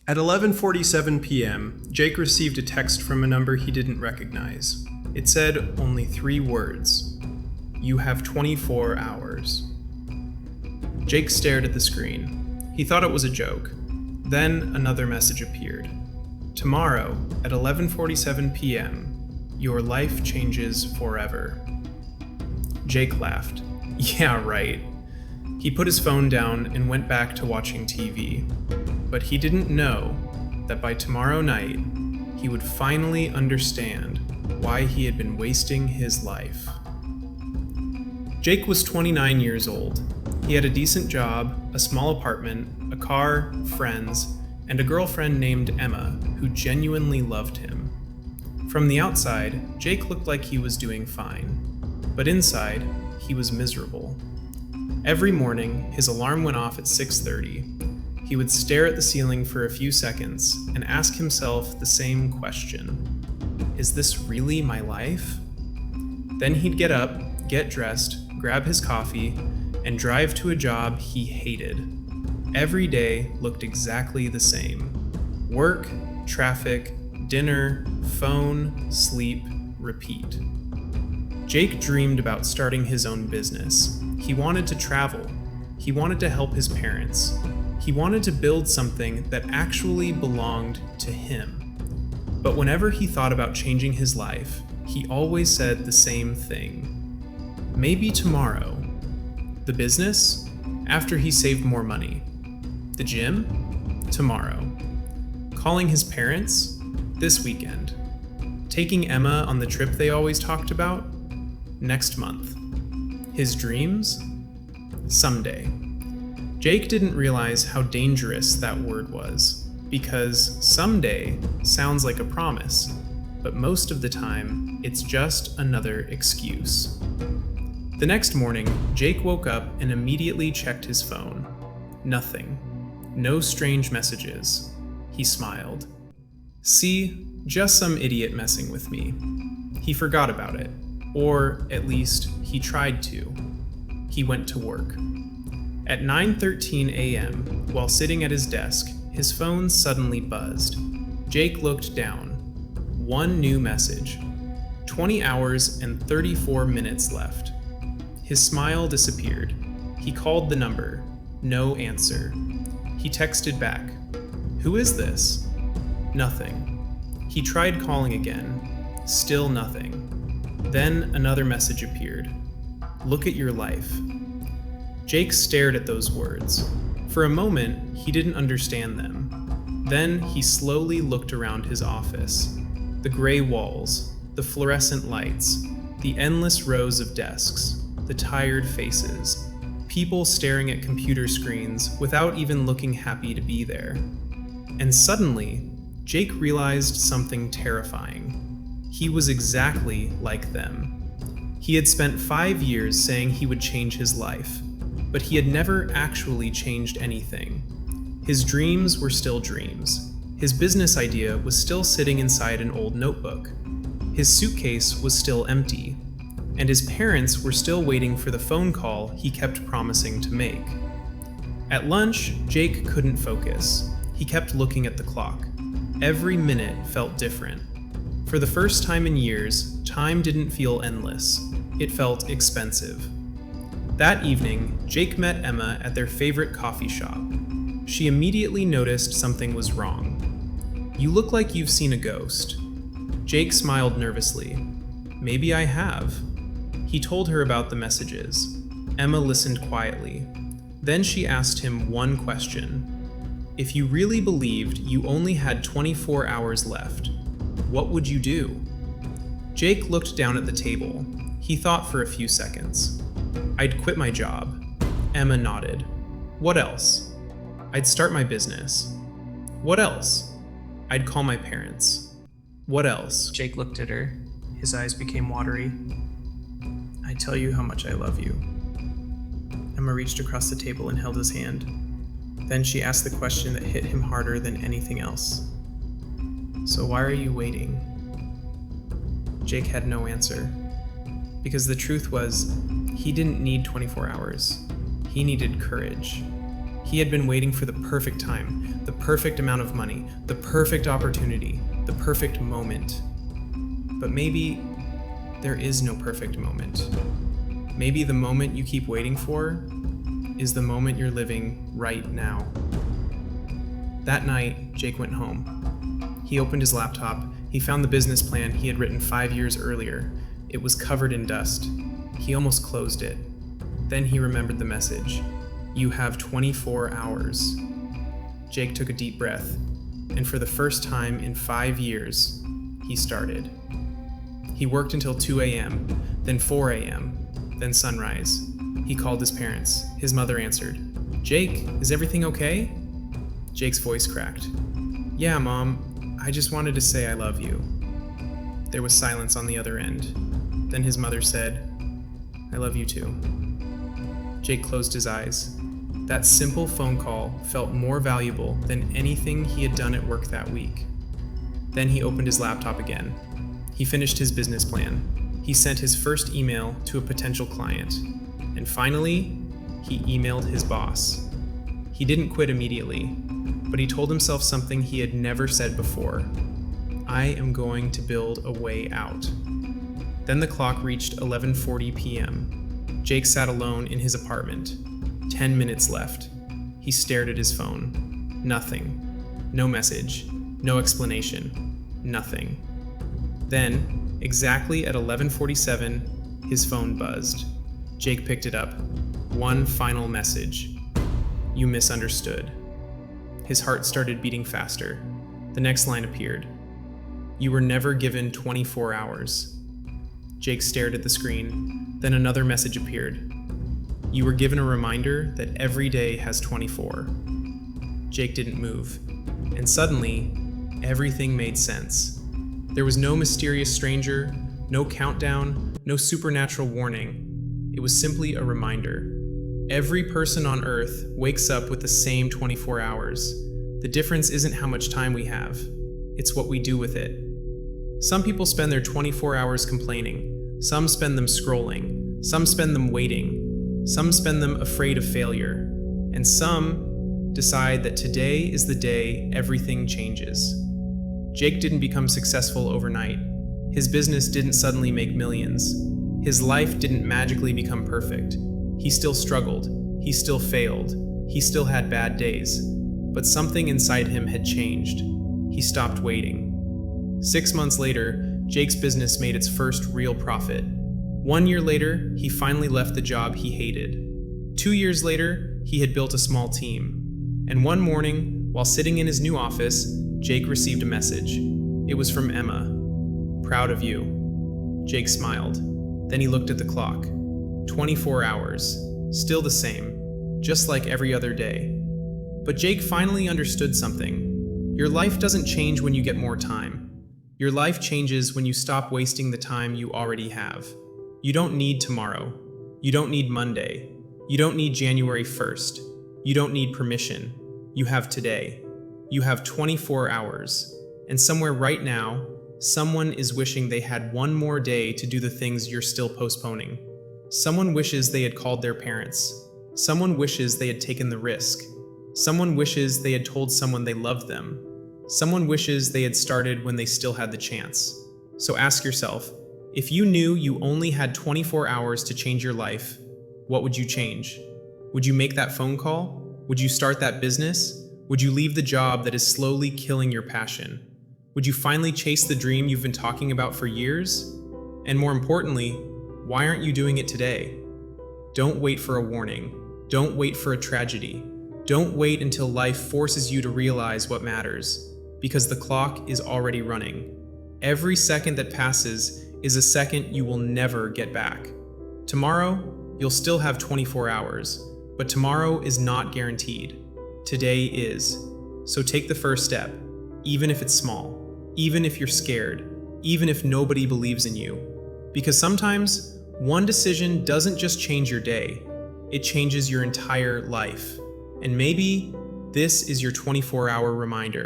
At 11:47 p.m., Jake received a text from a number he didn't recognize. It said only 3 words. "You have 24 hours." Jake stared at the screen. He thought it was a joke. Then another message appeared. "Tomorrow at 11:47 p.m., your life changes forever." Jake laughed. Yeah, right. He put his phone down and went back to watching TV. But he didn't know that by tomorrow night, he would finally understand why he had been wasting his life. Jake was 29 years old. He had a decent job, a small apartment, a car, friends, and a girlfriend named Emma who genuinely loved him. From the outside, Jake looked like he was doing fine, but inside, he was miserable. Every morning, his alarm went off at 6:30. He would stare at the ceiling for a few seconds and ask himself the same question: is this really my life? Then he'd get up, get dressed, grab his coffee, and drive to a job he hated. Every day looked exactly the same. Work, traffic, dinner, phone, sleep, repeat. Jake dreamed about starting his own business. He wanted to travel. He wanted to help his parents. He wanted to build something that actually belonged to him. But whenever he thought about changing his life, he always said the same thing. Maybe tomorrow. The business? After he saved more money. The gym? Tomorrow. Calling his parents? This weekend. Taking Emma on the trip they always talked about? Next month. His dreams? Someday. Jake didn't realize how dangerous that word was, because someday sounds like a promise, but most of the time, it's just another excuse. The next morning, Jake woke up and immediately checked his phone. Nothing. No strange messages. He smiled. See, just some idiot messing with me. He forgot about it, or at least he tried to. He went to work. At 9:13 a.m., while sitting at his desk, his phone suddenly buzzed. Jake looked down. One new message. 20 hours and 34 minutes left. His smile disappeared. He called the number. No answer. He texted back. "Who is this?" Nothing. He tried calling again. Still nothing. Then another message appeared. "Look at your life." Jake stared at those words. For a moment, he didn't understand them. Then he slowly looked around his office. The gray walls, the fluorescent lights, the endless rows of desks, the tired faces, people staring at computer screens without even looking happy to be there. And suddenly, Jake realized something terrifying. He was exactly like them. He had spent 5 years saying he would change his life, but he had never actually changed anything. His dreams were still dreams. His business idea was still sitting inside an old notebook. His suitcase was still empty, and his parents were still waiting for the phone call he kept promising to make. At lunch, Jake couldn't focus. He kept looking at the clock. Every minute felt different. For the first time in years, time didn't feel endless. It felt expensive. That evening, Jake met Emma at their favorite coffee shop. She immediately noticed something was wrong. "You look like you've seen a ghost." Jake smiled nervously. "Maybe I have." He told her about the messages. Emma listened quietly. Then she asked him one question. "If you really believed you only had 24 hours left, what would you do?" Jake looked down at the table. He thought for a few seconds. "I'd quit my job." Emma nodded. "What else?" "I'd start my business." "What else?" "I'd call my parents." "What else?" Jake looked at her. His eyes became watery. "I tell you how much I love you." Emma reached across the table and held his hand. Then she asked the question that hit him harder than anything else. "So why are you waiting?" Jake had no answer. Because the truth was, he didn't need 24 hours. He needed courage. He had been waiting for the perfect time, the perfect amount of money, the perfect opportunity, the perfect moment. But maybe there is no perfect moment. Maybe the moment you keep waiting for is the moment you're living right now. That night, Jake went home. He opened his laptop. He found the business plan he had written 5 years earlier. It was covered in dust. He almost closed it. Then he remembered the message. You have 24 hours. Jake took a deep breath, and for the first time in 5 years, he started. He worked until 2 a.m., then 4 a.m., then sunrise. He called his parents. His mother answered. "Jake, is everything okay?" Jake's voice cracked. "Yeah, Mom, I just wanted to say I love you." There was silence on the other end. Then his mother said, "I love you too." Jake closed his eyes. That simple phone call felt more valuable than anything he had done at work that week. Then he opened his laptop again. He finished his business plan. He sent his first email to a potential client. And finally, he emailed his boss. He didn't quit immediately, but he told himself something he had never said before. I am going to build a way out. Then the clock reached 11:40 p.m. Jake sat alone in his apartment. 10 minutes left. He stared at his phone. Nothing. No message. No explanation. Nothing. Then, exactly at 11:47, his phone buzzed. Jake picked it up. One final message. You misunderstood. His heart started beating faster. The next line appeared. You were never given 24 hours. Jake stared at the screen. Then another message appeared. You were given a reminder that every day has 24. Jake didn't move. And suddenly, everything made sense. There was no mysterious stranger, no countdown, no supernatural warning. It was simply a reminder. Every person on Earth wakes up with the same 24 hours. The difference isn't how much time we have. It's what we do with it. Some people spend their 24 hours complaining. Some spend them scrolling. Some spend them waiting. Some spend them afraid of failure. And some decide that today is the day everything changes. Jake didn't become successful overnight. His business didn't suddenly make millions. His life didn't magically become perfect. He still struggled. He still failed. He still had bad days. But something inside him had changed. He stopped waiting. 6 months later, Jake's business made its first real profit. 1 year later, he finally left the job he hated. 2 years later, he had built a small team. And one morning, while sitting in his new office, Jake received a message. It was from Emma. Proud of you. Jake smiled. Then he looked at the clock. 24 hours. Still the same. Just like every other day. But Jake finally understood something. Your life doesn't change when you get more time. Your life changes when you stop wasting the time you already have. You don't need tomorrow. You don't need Monday. You don't need January 1st. You don't need permission. You have today. You have 24 hours. And somewhere right now, someone is wishing they had one more day to do the things you're still postponing. Someone wishes they had called their parents. Someone wishes they had taken the risk. Someone wishes they had told someone they loved them. Someone wishes they had started when they still had the chance. So ask yourself, if you knew you only had 24 hours to change your life, what would you change? Would you make that phone call? Would you start that business? Would you leave the job that is slowly killing your passion? Would you finally chase the dream you've been talking about for years? And more importantly, why aren't you doing it today? Don't wait for a warning. Don't wait for a tragedy. Don't wait until life forces you to realize what matters, because the clock is already running. Every second that passes is a second you will never get back. Tomorrow, you'll still have 24 hours, but tomorrow is not guaranteed. Today is. So take the first step, even if it's small, even if you're scared, even if nobody believes in you. Because sometimes, one decision doesn't just change your day, it changes your entire life. And maybe this is your 24-hour reminder.